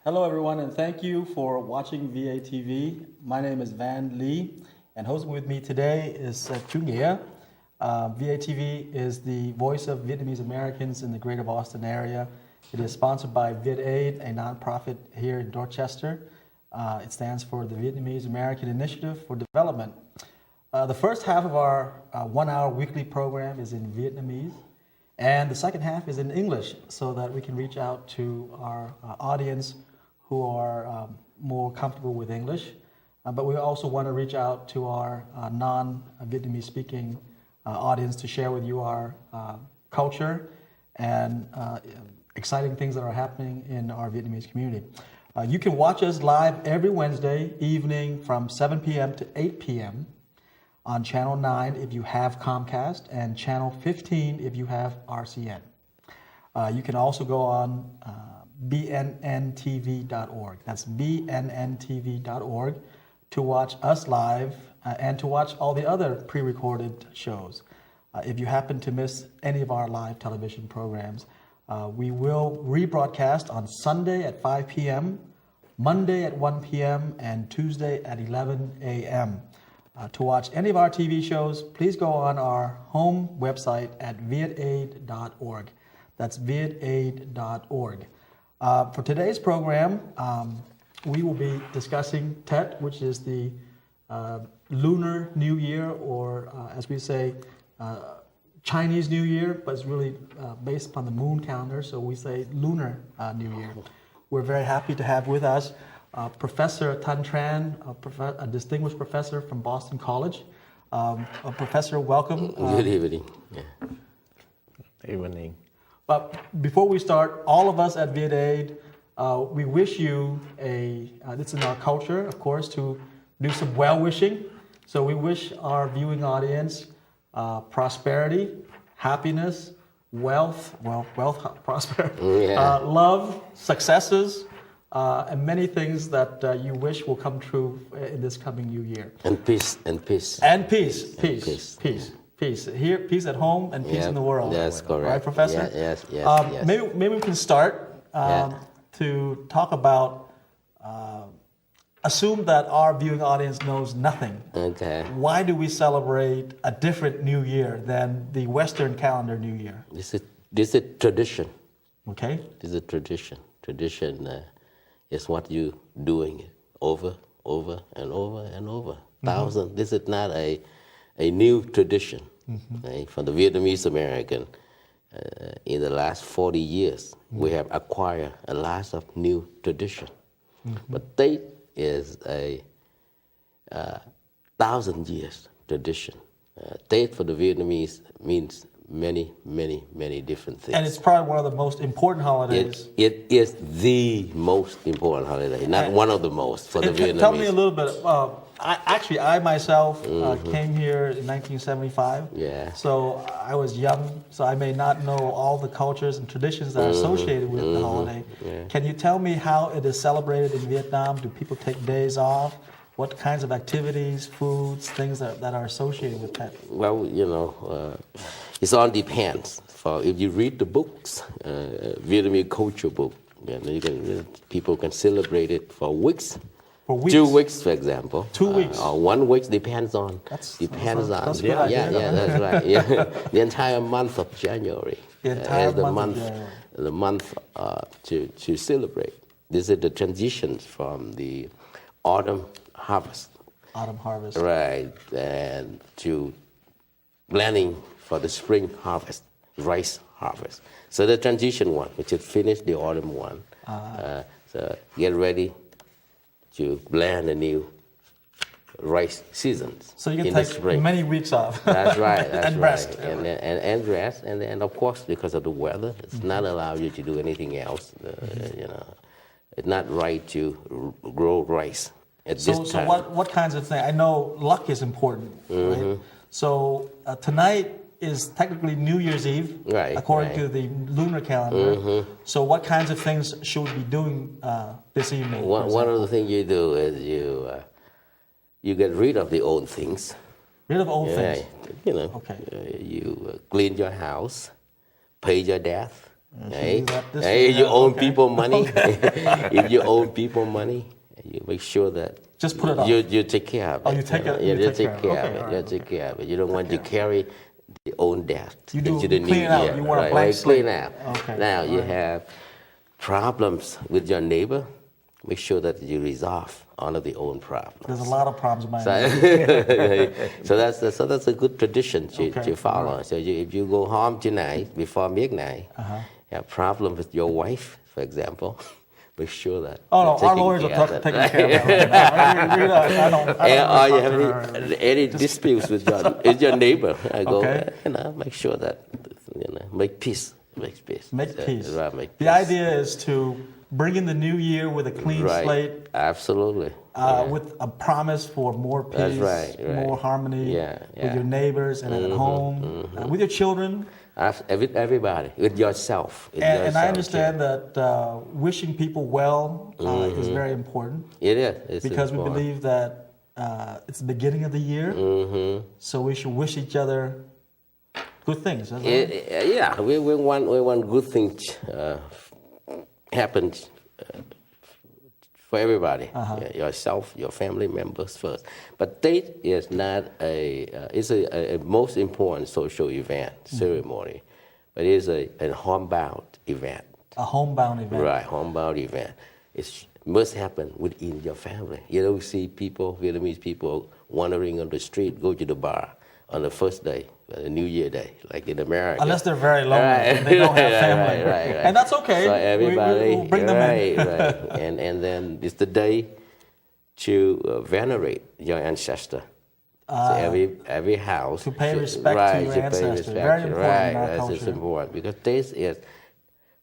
Hello, everyone, and thank you for watching VATV. My name is Van Lee, and hosting with me today is Chu Nghĩa. VATV is the voice of Vietnamese Americans in the Greater Boston area. It is sponsored by VetAid, a nonprofit here in Dorchester. It stands for the Vietnamese American Initiative for Development. The first half of our 1-hour weekly program is in Vietnamese, and the second half is in English, so that we can reach out to our audience who are more comfortable with English. But we also want to reach out to our non-Vietnamese speaking audience to share with you our culture and exciting things that are happening in our Vietnamese community. You can watch us live every Wednesday evening from 7 p.m. to 8 p.m. on Channel 9 if you have Comcast, and Channel 15 if you have RCN. You can also go on bnntv.org. That's bnntv.org to watch us live and to watch all the other pre-recorded shows. If you happen to miss any of our live television programs, we will rebroadcast on Sunday at 5 p.m., Monday at 1 p.m., and Tuesday at 11 a.m. To watch any of our TV shows, please go on our home website at vietaid.org. That's vietaid.org. For today's program, we will be discussing Tet, which is the Lunar New Year, or as we say, Chinese New Year, but it's really based upon the moon calendar, so we say Lunar New Year. We're very happy to have with us Professor Thanh Tran, a distinguished professor from Boston College. Professor, welcome. Good evening. Evening. But before we start, all of us at VetAid, we wish you it's in our culture, of course, to do some well-wishing. So we wish our viewing audience prosperity, happiness, wealth, prosperity, love, successes, and many things that you wish will come true in this coming new year. And peace. Peace here, peace at home, and peace in the world. That's correct. Right, Professor? Yes. Maybe we can start to talk about. Assume that our viewing audience knows nothing. Okay. Why do we celebrate a different New Year than the Western calendar New Year? This is tradition. Okay. This is a tradition. Tradition is what you doing over and over. Thousand. This is not a new tradition. Right? For the Vietnamese American, in the last 40 years, we have acquired a lot of new tradition. But Tết is a 1,000 years tradition. Tết for the Vietnamese means many different things. And it's probably one of the most important holidays. It is the most important holiday, not one of the most for the Vietnamese. Tell me a little bit. I myself came here in 1975. Yeah. So I was young, so I may not know all the cultures and traditions that are associated with the holiday. Yeah. Can you tell me how it is celebrated in Vietnam? Do people take days off? What kinds of activities, foods, things that are associated with that? Well, it all depends. If you read the books, Vietnamese culture book, people can celebrate it for weeks. For weeks? 2 weeks, for example. 2 weeks? Or 1 week depends on. That's a good idea. that's right. Yeah. The entire month of January. The entire month of January. The month to celebrate. This is the transition from the autumn harvest. Autumn harvest. Right, and to planning for the spring harvest, rice harvest. So the transition one, which is finished the autumn one. So get ready to plan a new rice seasons. So you can in the take spring. many weeks off. That's right. That's and right. rest. And rest, and of course because of the weather, it's not allow you to do anything else. It's not right to grow rice at this time. So what kinds of things? I know luck is important, right? So tonight is technically New Year's Eve, right, according to the lunar calendar. So what kinds of things should we be doing this evening? One of the things you do is you get rid of the old things. Rid of old things. Okay. You clean your house, pay your debt, Right? This Hey, way, you yeah, own okay. people money. If you own people money, you make sure that Just put it off. you take care of it. Oh, you take it. Yeah, You you take take care care of it. of Okay, it. You all right, take care of it. You don't want to carry the own debt You do into the new clean it out. year. You want a right? blank Right, clean slate. out. Okay, Now you right. have problems with your neighbor. Make sure that you resolve all of the own problems. There's a lot of problems in my So, so that's a good tradition Okay, to follow. right. So if you go home tonight before midnight, you have problem with your wife, for example, make sure that. Oh no, you're our taking lawyers are care of that. taking care of that right now. I don't Or you really have talk to her. any disputes with your neighbor, I go, Okay. make sure that, make peace. Make peace. Make So, peace. right, make The peace. idea is to bring in the new year with a clean Right. slate, Absolutely. with a promise for more peace, That's right, right. more harmony Yeah, with yeah. your neighbors and at home, with your children. With everybody, with yourself. And I understand that wishing people well is very important It is. It's because we important. believe that it's the beginning of the year, so we should wish each other good things. That's right. Yeah, we want good things happen for everybody. Yeah, yourself, your family members first. But date is not it's a most important social event, ceremony, but it is a homebound event. A homebound event. Right, homebound event. It must happen within your family. You don't see people, Vietnamese people, wandering on the street, go to the bar on the first day, the New Year day, like in America. Unless they're very lonely, Right. they don't have family, Right. and that's okay. So everybody, we'll bring them in. right. And then it's the day to venerate your ancestor. So every house to pay should- respect to right, your should pay ancestors. respect Very to- important right, in our that's culture. important because this is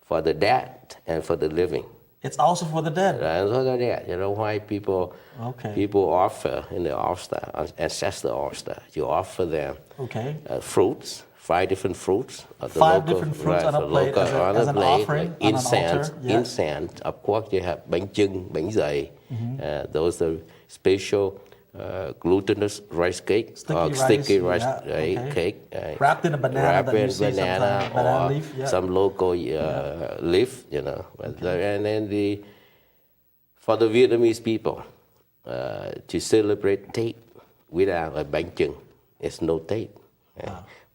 for the dead and for the living. It's also for the dead. And so that, why people Okay. people offer in the altar, ancestor altar, you offer them Okay. fruits, 5 different fruits. Of the 5 local, different fruits on a for plate local, as on an a plate, offering like on an incense, altar. Yeah. incense. Of course, you have bánh chưng, bánh dày. Those are special glutinous rice cake sticky rice yeah, okay. cake. Wrapped in a banana wrapped that you in see banana sometimes, banana or leaf, yeah. some local leaf, And then for the Vietnamese people to celebrate Tết without a bánh chưng, it's no Tết.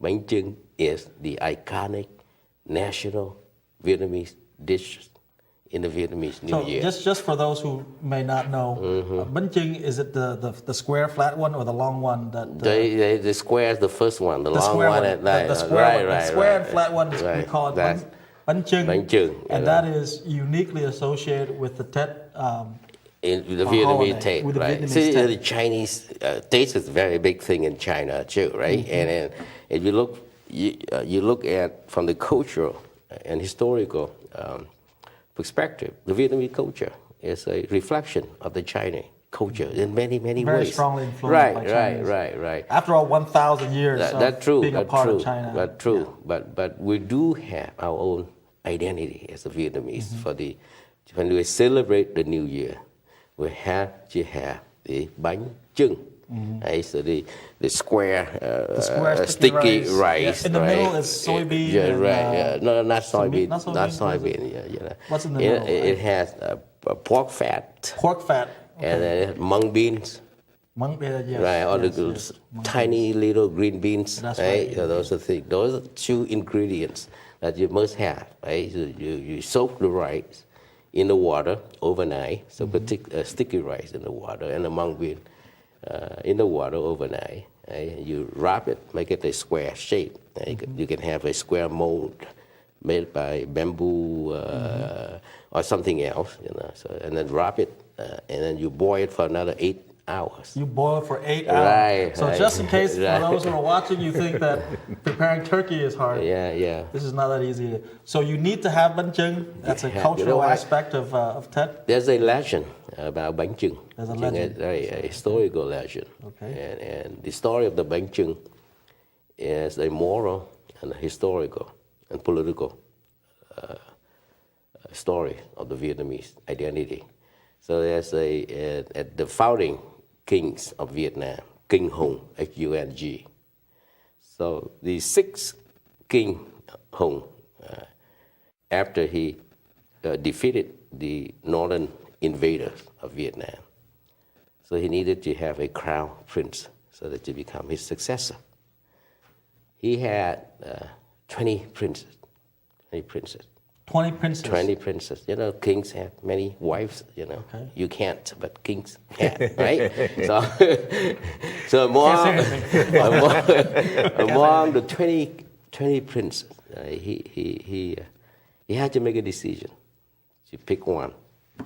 Bánh chưng is the iconic national Vietnamese dish in the Vietnamese New So Year. just for those who may not know, bánh chưng, is it the square flat one or the long one that? The square is the first one, the long square one one, at night. the square one, right, the square right, and flat one is we right. call it That's bánh chưng, bánh chưng, and that is uniquely associated with the Tet. in the a Vietnamese holiday, Tết, with the right? Vietnamese See, Tết. the Chinese Tết is a very big thing in China too, right? And then if you look at from the cultural and historical perspective, the Vietnamese culture is a reflection of the Chinese culture in many ways. Very strongly influenced by Chinese. Right. After all 1,000 years That's of true. being a That's part true. of China. That's true. But we do have our own identity as a Vietnamese. When we celebrate the New Year, we have to have the bánh chưng. Right? So the square, sticky rice. Yeah. In the right? middle is soybean. Yeah, and, right. No, not soybean. not soybean, Not what is it? soybean. Yeah. What's in the middle? It has pork fat Pork fat. and then mung beans. Yes, Right, all yes, the yes. tiny little green beans. That's right? right. So those are things. Those are 2 ingredients that you must have. Right? So you soak the rice in the water overnight. So sticky rice in the water and the mung bean in the water overnight. Right? You wrap it, make it a square shape. Right? You can have a square mold made by bamboo or something else. So, and then wrap it, and then you boil it for another 8 hours. You boil for 8 hours. Right, So right. just in case for Right. those who are watching, you think that preparing turkey is hard. Yeah. This is not that easy. So you need to have bánh chưng. That's a You know cultural what? aspect of Tet. There's a legend about bánh chưng. There's a legend. A historical legend. Okay. And the story of the bánh chưng is a moral and a historical and political story of the Vietnamese identity. So there's at the founding kings of Vietnam, King Hùng, H-U-N-G. So the 6th King Hùng after he defeated the northern invaders of Vietnam. So he needed to have a crown prince so that to become his successor. He had 20 princes. 20 princes. 20 princes. 20 princes. You know, kings have many wives, you know. Okay. You can't, but kings can, right? So among the 20 princes, he had to make a decision to pick one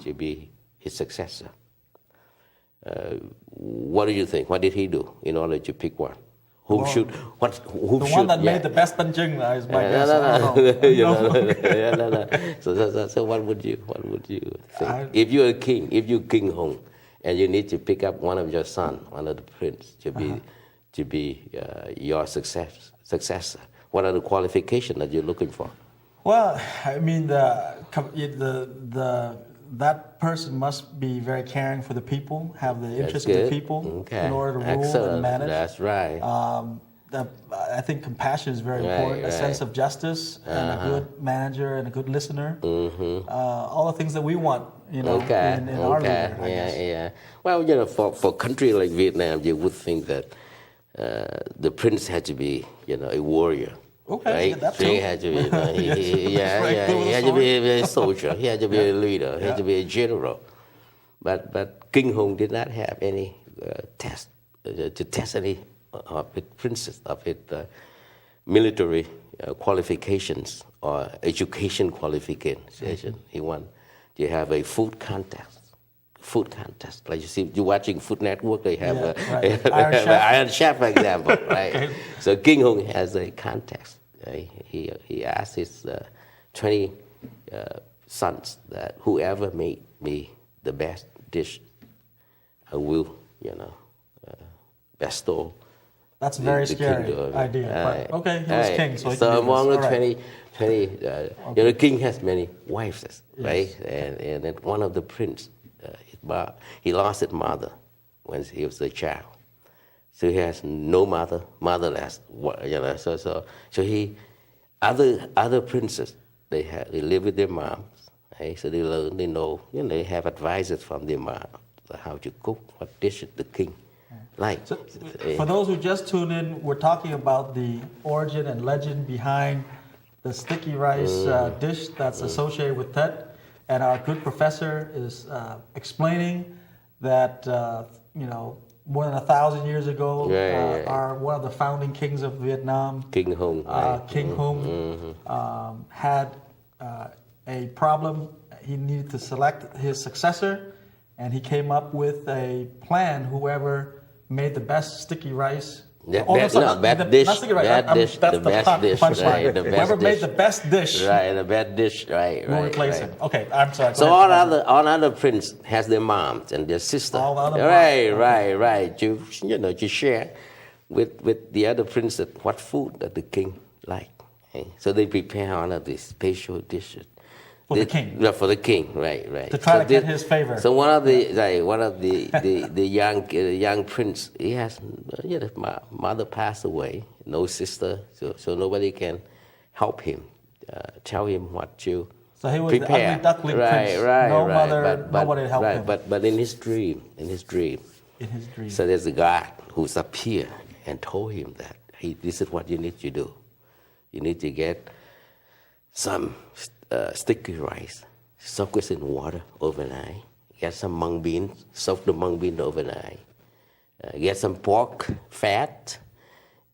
to be his successor. What do you think? What did he do in order to pick one? Who should? The one that made the best banjing is my guess. No. So what would you think? If you're a king, if you're King Hong, and you need to pick up one of your son, one of the prince, to be your successor, what are the qualifications that you're looking for? Well, I mean, that person must be very caring for the people, have the interest of the people in order to rule and manage. That's right. I think compassion is very important, a sense of justice, and a good manager and a good listener. All the things that we want, in our leader, I guess. Yeah. Well, for a country like Vietnam, you would think that the prince had to be, a warrior. Okay, right? that too. He had to be, he had to be a soldier. He had to be a leader. He had to be a general. But King Hong did not have any test to test any of his princes, of his military qualifications or education qualification. He wanted to have a food contest. Like you see, you're watching Food Network, they have Iron Chef, for example, right? So King Hong has a contest. Right? He asked his 20 sons that whoever made me the best dish, I will, bestow. That's a very scary idea. But, okay, he was king, so he can do among this. the 20, the king has many wives, right? And then one of the prince, he lost his mother when he was a child, so he has no motherless. So he, other princes, they live with their moms, right? So they learn, they know, they have advices from their mom how to cook, what dishes the king like. So, for those who just tuned in, we're talking about the origin and legend behind the sticky rice dish that's associated with Tet. And our good professor is explaining that, more than 1,000 years ago, one of the founding kings of Vietnam, King Hong, King Hong, had a problem. He needed to select his successor, and he came up with a plan. Whoever made the best sticky rice. Best dish. Whoever made the best dish. Right, the best dish. Right. We'll replace him. Okay, I'm sorry. So all other prince has their moms and their sister. All the other right. To share with the other prince what food that the king liked. Okay? So they prepare one of these special dishes. For the king. Yeah, for the king, right. To try to get his favor. So one of the young prince, he has mother passed away, no sister, so nobody can help him, tell him what to So he was prepare. the ugly duckling prince. No mother, nobody helped him. But in his dream, so there's a God who's up here and told him that, hey, this is what you need to do. You need to get some sticky rice, soak it in water overnight. Get some mung beans, soak the mung bean overnight. Get some pork fat,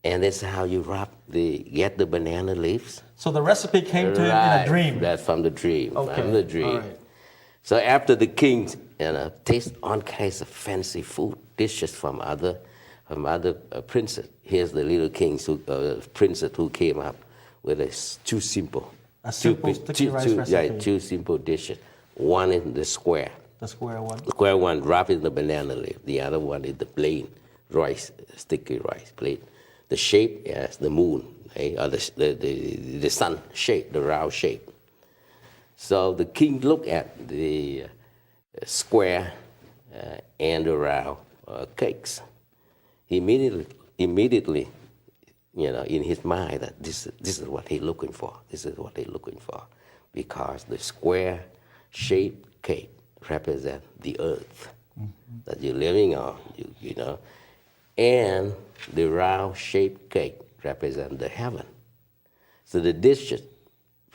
and that's how you get the banana leaves. So the recipe came to him in a dream. That's from the dream. Okay. From the dream. All right. So after the king taste all kinds of fancy food dishes from other princes, here's the little king, princess who came up with too simple. A simple sticky rice recipe. Two simple dishes. One in the square. The square one. The square one wrapped in the banana leaf. The other one is the plain rice, sticky rice, plain. The shape is the moon, or the sun shape, the round shape. So the king looked at the square and the round cakes. He immediately, in his mind, that this is what he's looking for. This is what he's looking for, because the square-shaped cake represents the earth that you're living on, you know, and the round-shaped cake represents the heaven. So the dishes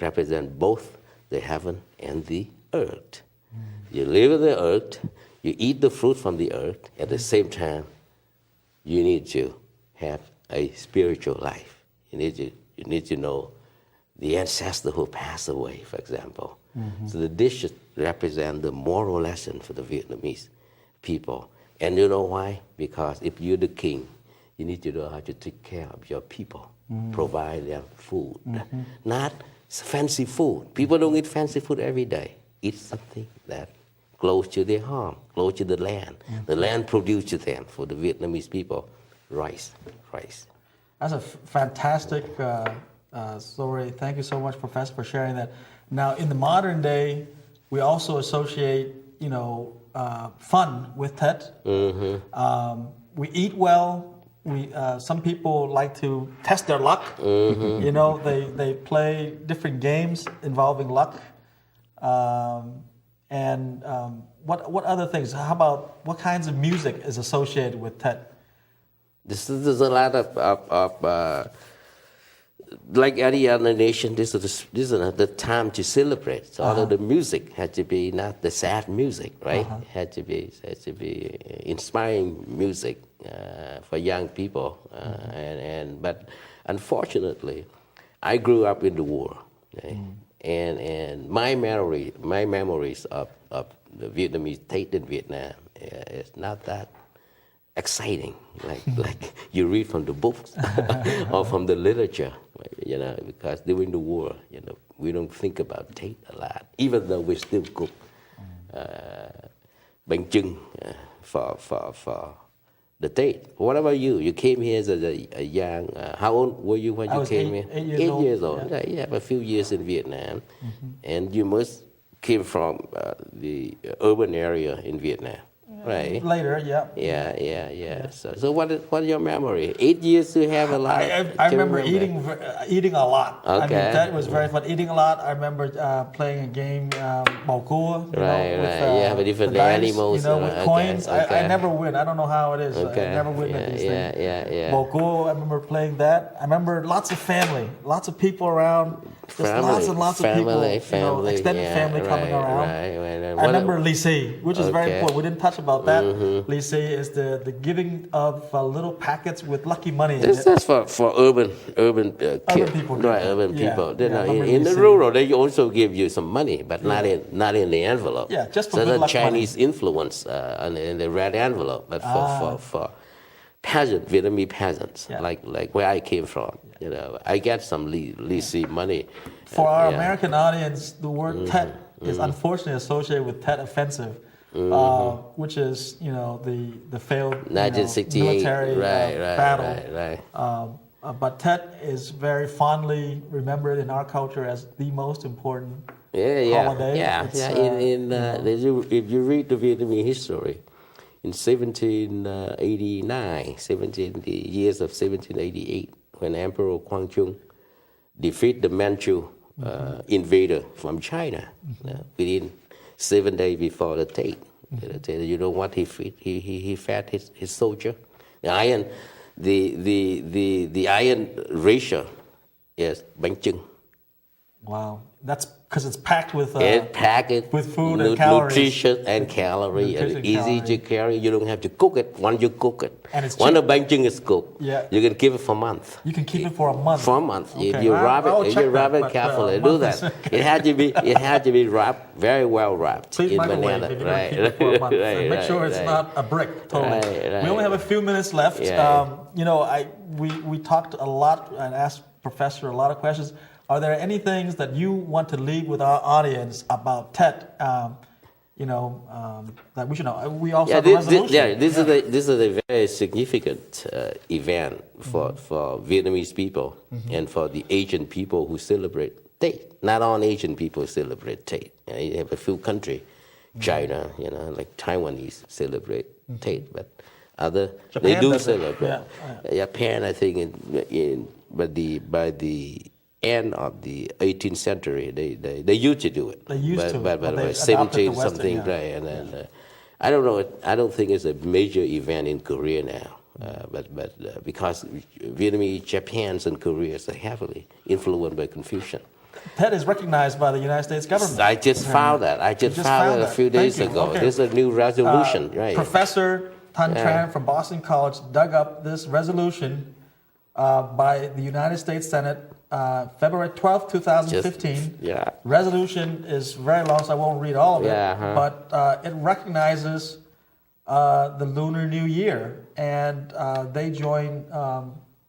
represent both the heaven and the earth. You live in the earth, you eat the fruit from the earth, at the same time, you need to have a spiritual life. You need to know the ancestor who passed away, for example. So the dishes represent the moral lesson for the Vietnamese people. And you know why? Because if you're the king, you need to know how to take care of your people, provide them food. Not fancy food. People don't eat fancy food every day. Eat something that close to their home, close to the land. The land produces them for the Vietnamese people. Rice. That's a fantastic story. Thank you so much, Professor, for sharing that. Now, in the modern day, we also associate, you know, fun with Tet. We eat well. Some people like to test their luck. You know, they play different games involving luck. What other things? How about what kinds of music is associated with Tet? There's a lot of like any other nation, this is the time to celebrate. So all of the music had to be not the sad music, right? Had to be inspiring music for young people. But unfortunately, I grew up in the war, okay? And my memories of the Vietnamese Tet in Vietnam is not that exciting, like you read from the books or from the literature, you know, because during the war, you know, we don't think about Tet a lot, even though we still cook bánh chưng for the Tet. What about you? You came here as a young, how old were you when you came here? 8 years Eight old. years old. Yeah. You have a few years in Vietnam, and you must came from the urban area in Vietnam. Right. Later, yeah. Yeah. So what is your memory? 8 years to have a lot. I remember eating a lot. Okay. I mean, that was very fun. Eating a lot. I remember playing a game, bầu cua. Right. With, have different the dice, animals. you know, with coins. Okay. I never win. I don't know how it is. Okay. I never win at these things. Yeah. Bầu cua, I remember playing that. I remember lots of family, lots of people around. Just lots and lots of people. Extended family coming around. Right. I remember lì, which is very important. We didn't touch about that. Lì is the giving of little packets with lucky money. That's for urban kids. People. Right, urban people. In the rural, they also give you some money, but not in the envelope. Yeah, just for so good the luck Chinese influence in the red envelope, but for Vietnamese peasants, like where I came from, you know, I get some lì money. For our American audience, the word Tet is unfortunately associated with Tet Offensive, which is, you know, the failed 1968 military battle. Right. But Tet is very fondly remembered in our culture as the most important holiday. If you read the Vietnamese history, in 1789, the years of 1788, when Emperor Quang Trung defeated the Manchu invader from China, within 7 days before the Tet. You know what he fed? He fed his soldier. The iron ratio is bánh chưng. Wow, that's because it's packed with with food and calories. Nutrition and calorie, and easy to carry. You don't have to cook it. Once you cook it, and it's when the bánh chưng is cooked, you can keep it for a month. You can keep it for a month. For a month, okay. if you wrap it carefully, do that. Okay. It had to be wrapped very well wrapped. Please in microwave banana. if you're going to keep it for a month. Make sure it's not a brick. Totally. We only have a few minutes left. You know, we talked a lot and asked Professor a lot of questions. Are there any things that you want to leave with our audience about Tet? That we should know. We also have a resolution. This is a very significant event for Vietnamese people and for the Asian people who celebrate Tet. Not all Asian people celebrate Tet. You have a few countries, China, like Taiwanese celebrate Tet, but Japan, they do celebrate. Japan, I think, by the end of the 18th century. They used to do it. They used to, but but they by adopted 17 the Western, something, yeah. right? And then I don't know. I don't think it's a major event in Korea now. But because Vietnamese, Japans, and Korea are heavily influenced by Confucian. TED is recognized by the United States government. I just found that. I just found it a few days Thank you. ago. Okay. This is a new resolution, right? Professor Thanh Tran from Boston College dug up this resolution by the United States Senate, February 12th, 2015. Yeah. Resolution is very long, so I won't read all of it. But it recognizes the Lunar New Year, and they join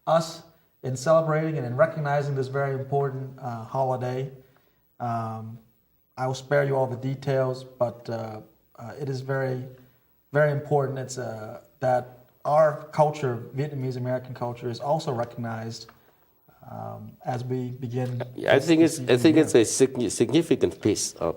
us in celebrating and in recognizing this very important holiday. I will spare you all the details, but it is very, very important. It's that our culture, Vietnamese American culture, is also recognized as we begin. I think it's a significant piece of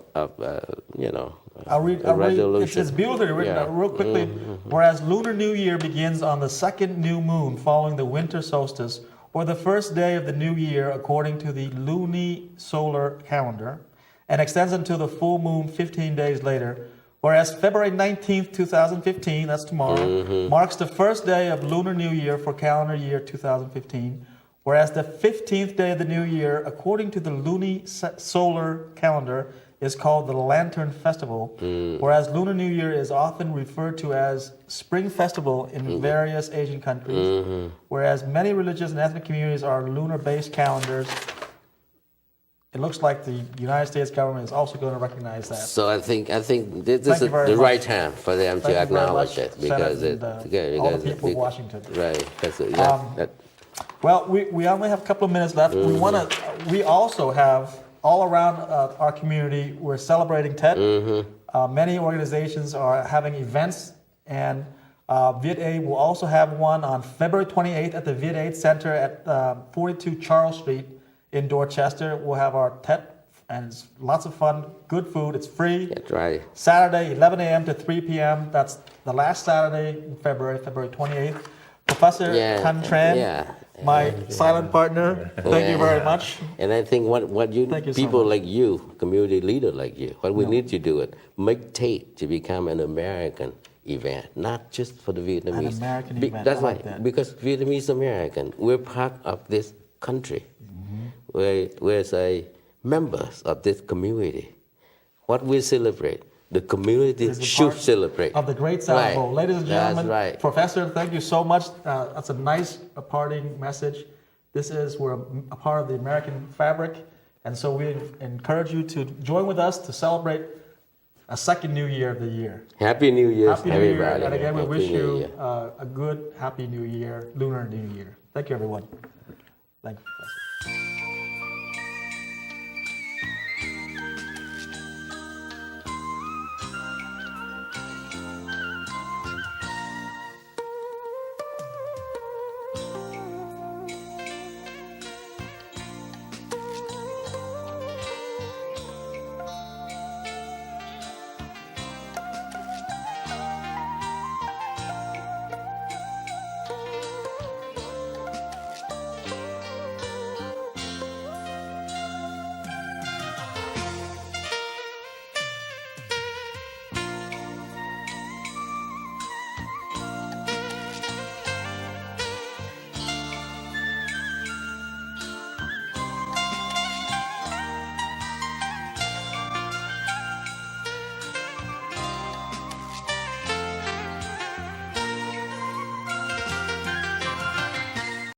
I'll read. It's beautifully written. Real quickly. Whereas Lunar New Year begins on the second new moon following the winter solstice, or the first day of the new year according to the lunisolar calendar, and extends until the full moon 15 days later. Whereas February 19th, 2015, that's tomorrow, marks the first day of Lunar New Year for calendar year 2015. Whereas the 15th day of the new year, according to the lunisolar calendar, is called the Lantern Festival. Whereas Lunar New Year is often referred to as Spring Festival in various Asian countries. Whereas many religious and ethnic communities are lunar-based calendars. It looks like the United States government is also going to recognize that. So I think this is the right time for them to acknowledge it, because all the people of Washington. Right. Well, we only have a couple of minutes left. We also have all around our community. We're celebrating TED. Many organizations are having events, and VATV will also have one on February 28th at the VATV Center at 42 Charles Street in Dorchester. We'll have our TED, and it's lots of fun, good food, it's free. That's right. Saturday, 11 a.m. to 3 p.m. That's the last Saturday in February 28th. Professor Thanh Tran, my silent partner, thank you very much. And I think what people like you, community leader like you, what we need to do it, make TED to become an American event, not just for the Vietnamese. An American event. That's right, because Vietnamese American, we're part of this country. We're members of this community. What we celebrate, the community should celebrate. Of the Great South Bowl. Ladies and gentlemen, that's right. Professor, thank you so much. That's a nice parting message. We're a part of the American fabric, and so we encourage you to join with us to celebrate a second New Year of the year. Happy New Year, Happy New everybody. Year, and again, we Happy wish New you Year. a good, happy New Year, Lunar New Year. Thank you, everyone. Thank you, Professor.